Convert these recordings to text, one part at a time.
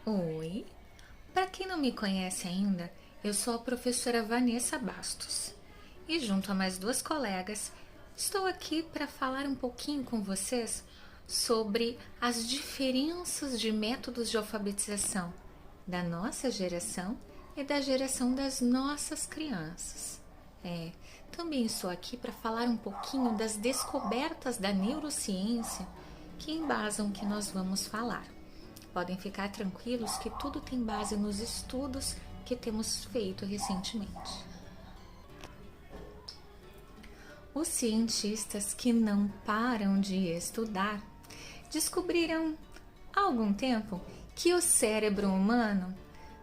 Oi, para quem não me conhece ainda, eu sou a professora Vanessa Bastos e, junto a mais duas colegas, estou aqui para falar um pouquinho com vocês sobre as diferenças de métodos de alfabetização da nossa geração e da geração das nossas crianças. Também estou aqui para falar um pouquinho das descobertas da neurociência que embasam o que nós vamos falar. Podem ficar tranquilos que tudo tem base nos estudos que temos feito recentemente. Os cientistas que não param de estudar descobriram há algum tempo que o cérebro humano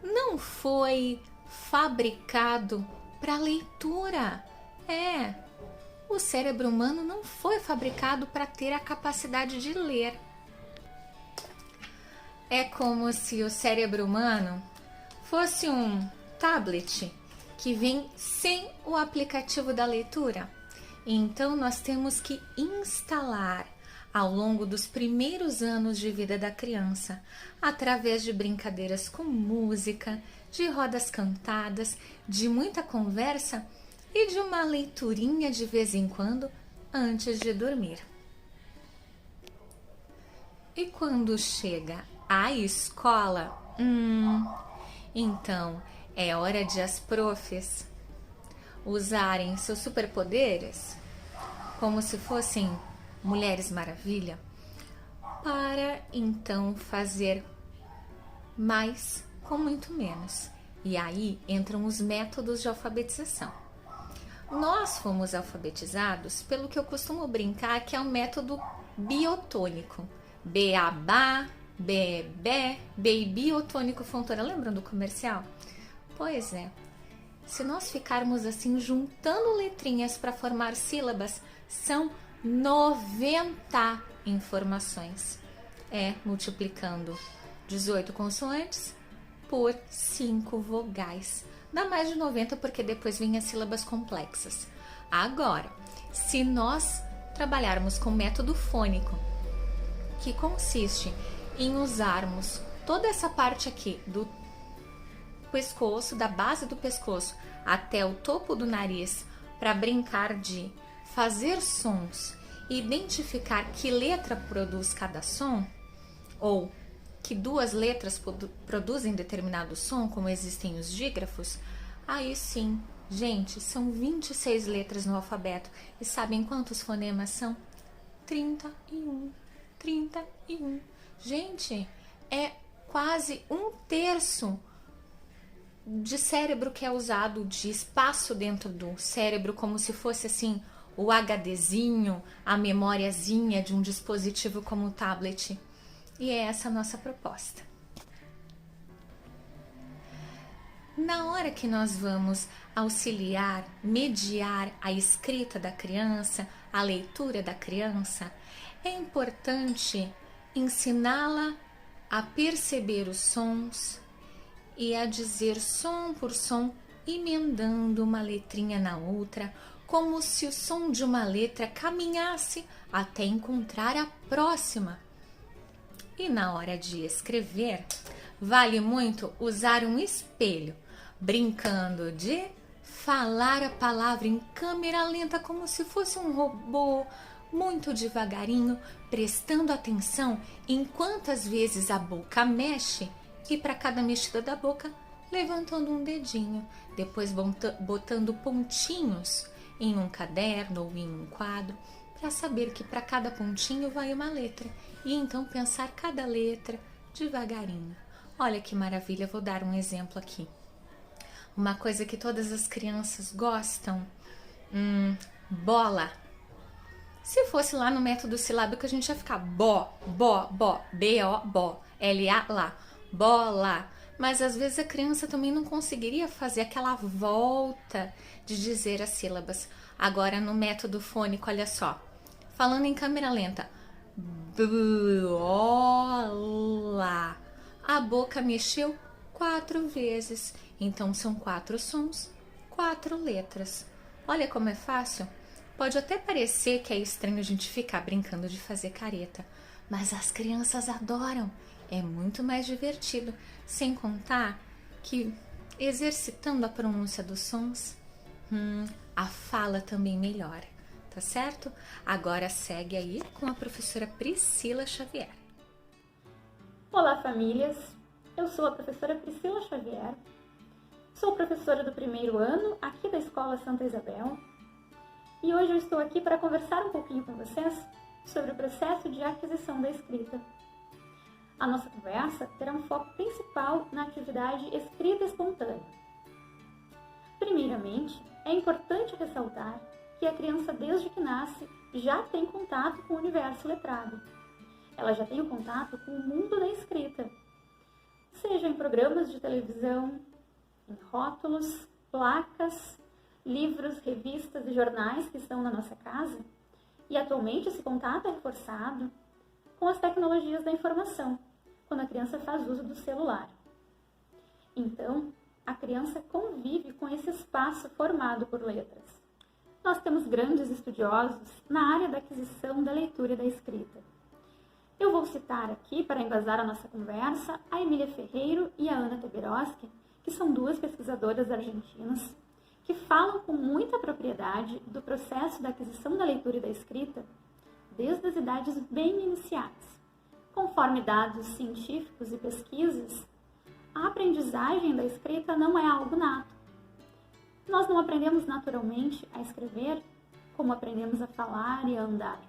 não foi fabricado para leitura. O cérebro humano não foi fabricado para ter a capacidade de ler. É como se o cérebro humano fosse um tablet que vem sem o aplicativo da leitura. Então, nós temos que instalar ao longo dos primeiros anos de vida da criança, através de brincadeiras com música, de rodas cantadas, de muita conversa e de uma leiturinha de vez em quando antes de dormir. E quando chega a escola, então é hora de as profs usarem seus superpoderes como se fossem Mulheres Maravilha para então fazer mais com muito menos. E aí entram os métodos de alfabetização. Nós fomos alfabetizados pelo que eu costumo brincar que é um método biotônico. Beabá, bebê, biotônico fontoura. Lembram do comercial? Pois é. Se nós ficarmos assim juntando letrinhas para formar sílabas, são 90 informações. Multiplicando 18 consoantes por 5 vogais. Dá mais de 90 porque depois vem as sílabas complexas. Agora, se nós trabalharmos com método fônico, que consiste em usarmos toda essa parte aqui do pescoço, da base do pescoço até o topo do nariz, para brincar de fazer sons e identificar que letra produz cada som, ou que duas letras produzem determinado som, como existem os dígrafos, aí sim, gente, são 26 letras no alfabeto. E sabem quantos fonemas são? 31. 31. Gente, é quase um terço de cérebro que é usado, de espaço dentro do cérebro, como se fosse assim o HDzinho, a memóriazinha de um dispositivo como o tablet. E é essa a nossa proposta. Na hora que nós vamos auxiliar, mediar a escrita da criança, a leitura da criança, é importante ensiná-la a perceber os sons e a dizer som por som, emendando uma letrinha na outra, como se o som de uma letra caminhasse até encontrar a próxima. E na hora de escrever, vale muito usar um espelho, brincando de falar a palavra em câmera lenta, como se fosse um robô, muito devagarinho, prestando atenção em quantas vezes a boca mexe e para cada mexida da boca, levantando um dedinho, depois botando pontinhos em um caderno ou em um quadro, para saber que para cada pontinho vai uma letra e então pensar cada letra devagarinho. Olha que maravilha, vou dar um exemplo aqui. Uma coisa que todas as crianças gostam, bola. Se fosse lá no método silábico, a gente ia ficar bó, B-O, bó, L-A, lá, bola. Mas às vezes a criança também não conseguiria fazer aquela volta de dizer as sílabas. Agora no método fônico, olha só, falando em câmera lenta, bola. A boca mexeu 4 vezes, então são 4 sons, 4 letras. Olha como é fácil. Pode até parecer que é estranho a gente ficar brincando de fazer careta, mas as crianças adoram. É muito mais divertido, sem contar que exercitando a pronúncia dos sons, a fala também melhora, tá certo? Agora segue aí com a professora Priscila Xavier. Olá, famílias! Eu sou a professora Priscila Xavier, sou professora do primeiro ano aqui da Escola Santa Isabel e hoje eu estou aqui para conversar um pouquinho com vocês sobre o processo de aquisição da escrita. A nossa conversa terá um foco principal na atividade escrita espontânea. Primeiramente, é importante ressaltar que a criança, desde que nasce, já tem contato com o universo letrado. Ela já tem o contato com o mundo da escrita, seja em programas de televisão, em rótulos, placas, livros, revistas e jornais que estão na nossa casa. E atualmente esse contato é reforçado com as tecnologias da informação, quando a criança faz uso do celular. Então, a criança convive com esse espaço formado por letras. Nós temos grandes estudiosos na área da aquisição da leitura e da escrita. Eu vou citar aqui, para embasar a nossa conversa, a Emília Ferreiro e a Ana Teberoski, que são duas pesquisadoras argentinas, que falam com muita propriedade do processo da aquisição da leitura e da escrita desde as idades bem iniciais. Conforme dados científicos e pesquisas, a aprendizagem da escrita não é algo nato. Nós não aprendemos naturalmente a escrever como aprendemos a falar e a andar.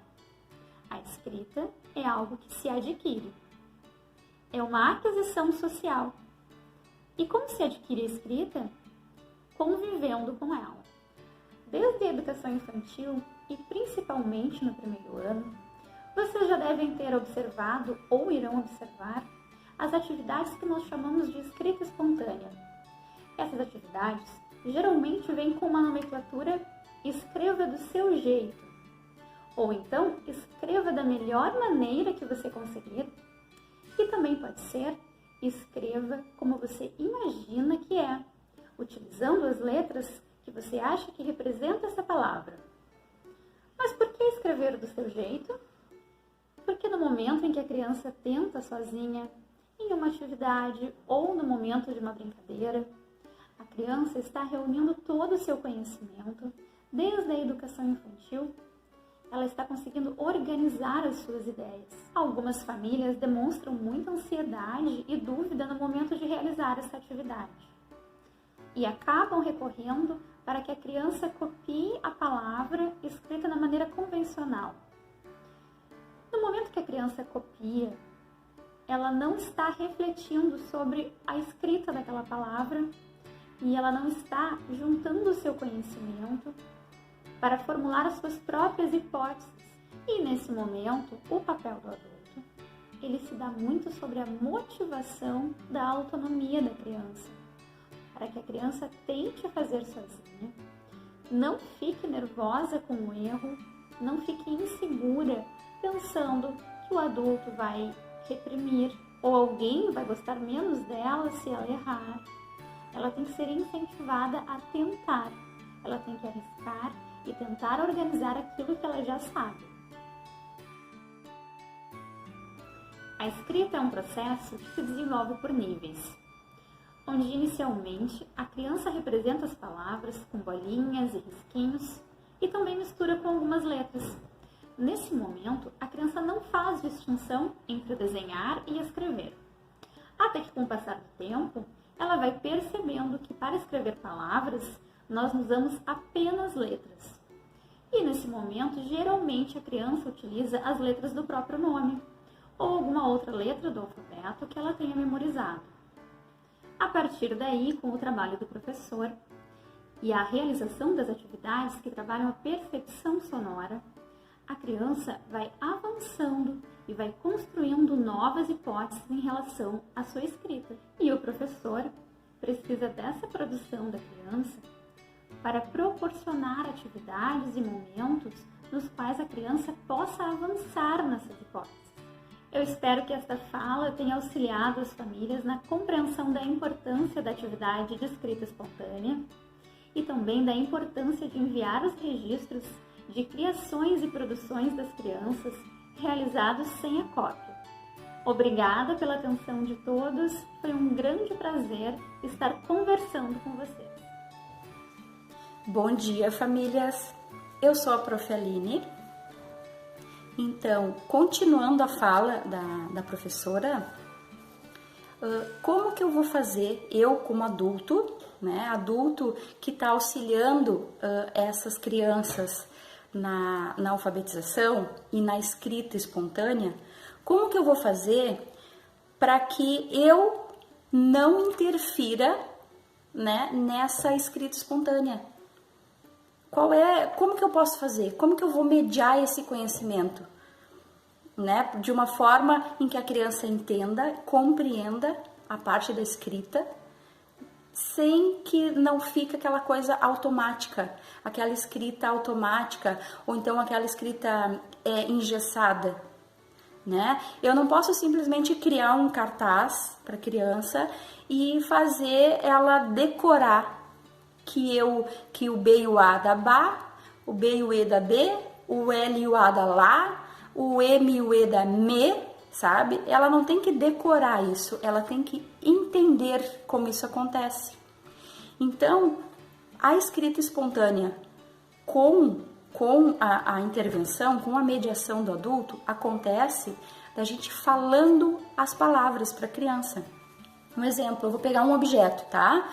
A escrita é algo que se adquire. É uma aquisição social. E como se adquire a escrita? Convivendo com ela. Desde a educação infantil e principalmente no primeiro ano, vocês já devem ter observado ou irão observar as atividades que nós chamamos de escrita espontânea. Essas atividades geralmente vêm com uma nomenclatura escreva do seu jeito, ou então escreva da melhor maneira que você conseguir, e também pode ser escreva como você imagina que é, utilizando as letras que você acha que representa essa palavra. Mas por que escrever do seu jeito? Porque no momento em que a criança tenta sozinha, em uma atividade ou no momento de uma brincadeira, a criança está reunindo todo o seu conhecimento, desde a educação infantil. Ela está conseguindo organizar as suas ideias. Algumas famílias demonstram muita ansiedade e dúvida no momento de realizar essa atividade e acabam recorrendo para que a criança copie a palavra escrita da maneira convencional. No momento que a criança copia, ela não está refletindo sobre a escrita daquela palavra e ela não está juntando o seu conhecimento para formular as suas próprias hipóteses. E nesse momento, o papel do adulto, ele se dá muito sobre a motivação da autonomia da criança, para que a criança tente fazer sozinha, não fique nervosa com o erro, não fique insegura, pensando que o adulto vai reprimir ou alguém vai gostar menos dela se ela errar. Ela tem que ser incentivada a tentar, ela tem que arriscar e tentar organizar aquilo que ela já sabe. A escrita é um processo que se desenvolve por níveis, onde inicialmente a criança representa as palavras com bolinhas e risquinhos e também mistura com algumas letras. Nesse momento, a criança não faz distinção entre desenhar e escrever. Até que, com o passar do tempo, ela vai percebendo que para escrever palavras, nós usamos apenas letras. E nesse momento, geralmente a criança utiliza as letras do próprio nome ou alguma outra letra do alfabeto que ela tenha memorizado. A partir daí, com o trabalho do professor e a realização das atividades que trabalham a percepção sonora, a criança vai avançando e vai construindo novas hipóteses em relação à sua escrita. E o professor precisa dessa produção da criança para proporcionar atividades e momentos nos quais a criança possa avançar nessas hipóteses. Eu espero que esta fala tenha auxiliado as famílias na compreensão da importância da atividade de escrita espontânea e também da importância de enviar os registros de criações e produções das crianças realizados sem a cópia. Obrigada pela atenção de todos, foi um grande prazer estar conversando com vocês. Bom dia, famílias! Eu sou a Prof. Aline. Então, continuando a fala da professora, como que eu vou fazer, eu como adulto, né, adulto que está auxiliando essas crianças na alfabetização e na escrita espontânea, como que eu vou fazer para que eu não interfira, né, nessa escrita espontânea? Como que eu posso fazer? Como que eu vou mediar esse conhecimento? Né? De uma forma em que a criança entenda, compreenda a parte da escrita, sem que não fique aquela coisa automática, aquela escrita automática, ou então aquela escrita engessada. Né? Eu não posso simplesmente criar um cartaz para a criança e fazer ela decorar que o B e o A da Bá, o B e o E da B, o L e o A da Lá, o M e o E da Me, sabe? Ela não tem que decorar isso, ela tem que entender como isso acontece. Então, a escrita espontânea com a intervenção, com a mediação do adulto, acontece da gente falando as palavras para a criança. Um exemplo, eu vou pegar um objeto, tá?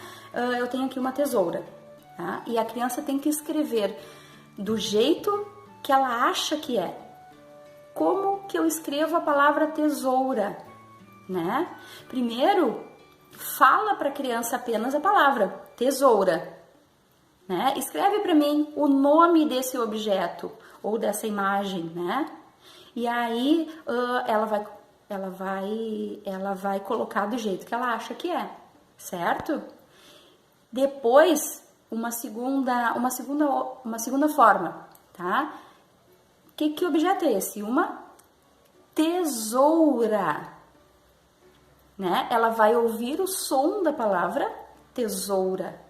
Eu tenho aqui uma tesoura, tá? E a criança tem que escrever do jeito que ela acha que é. Como que eu escrevo a palavra tesoura, né? Primeiro, fala para a criança apenas a palavra tesoura, né? Escreve para mim o nome desse objeto ou dessa imagem, né? E aí ela vai colocar do jeito que ela acha que é, certo? Depois, uma segunda forma, tá? Que objeto é esse? Uma tesoura, né? Ela vai ouvir o som da palavra tesoura,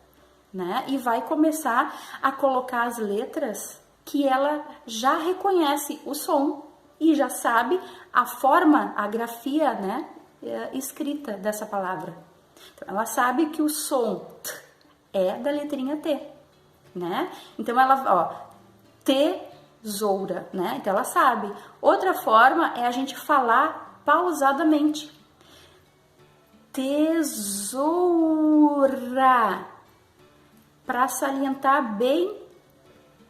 né? E vai começar a colocar as letras que ela já reconhece o som e já sabe a forma, a grafia, né, escrita dessa palavra. Então, ela sabe que o som T é da letrinha T, né? Então, tesoura, né? Então, ela sabe. Outra forma é a gente falar pausadamente. Tesoura, para salientar bem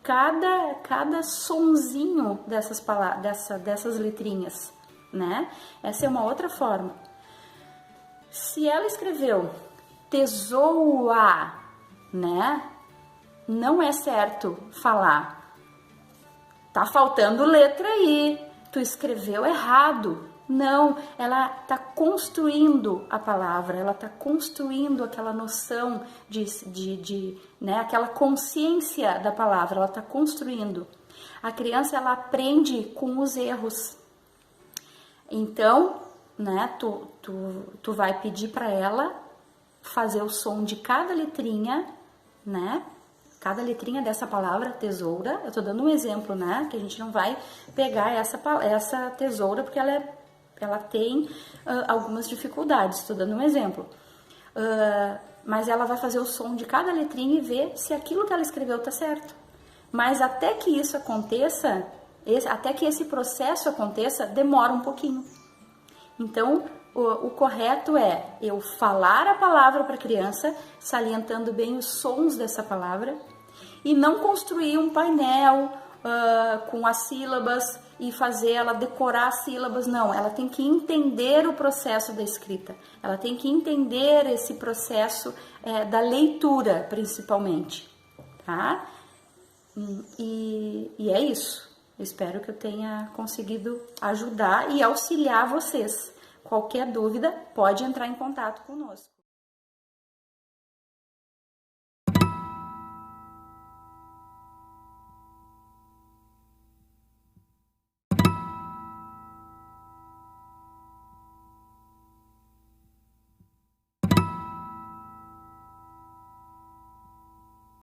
cada sonzinho dessas palavras, dessas letrinhas, né? Essa é uma outra forma. Se ela escreveu tesoura, né? Não é certo falar. Tá faltando letra aí. Tu escreveu errado. Não, ela tá construindo a palavra, ela tá construindo aquela noção né, aquela consciência da palavra, ela tá construindo. A criança, ela aprende com os erros. Então, né, tu vai pedir para ela fazer o som de cada letrinha, né? Cada letrinha dessa palavra tesoura. Eu tô dando um exemplo, né? Que a gente não vai pegar essa tesoura porque ela tem algumas dificuldades. Tô dando um exemplo. Mas ela vai fazer o som de cada letrinha e ver se aquilo que ela escreveu tá certo. Mas até que isso aconteça, até que esse processo aconteça, demora um pouquinho. Então, o correto é eu falar a palavra para a criança, salientando bem os sons dessa palavra, e não construir um painel com as sílabas e fazer ela decorar as sílabas. Não, ela tem que entender o processo da escrita, ela tem que entender esse processo da leitura, principalmente, tá? E é isso. Eu espero que eu tenha conseguido ajudar e auxiliar vocês. Qualquer dúvida, pode entrar em contato conosco.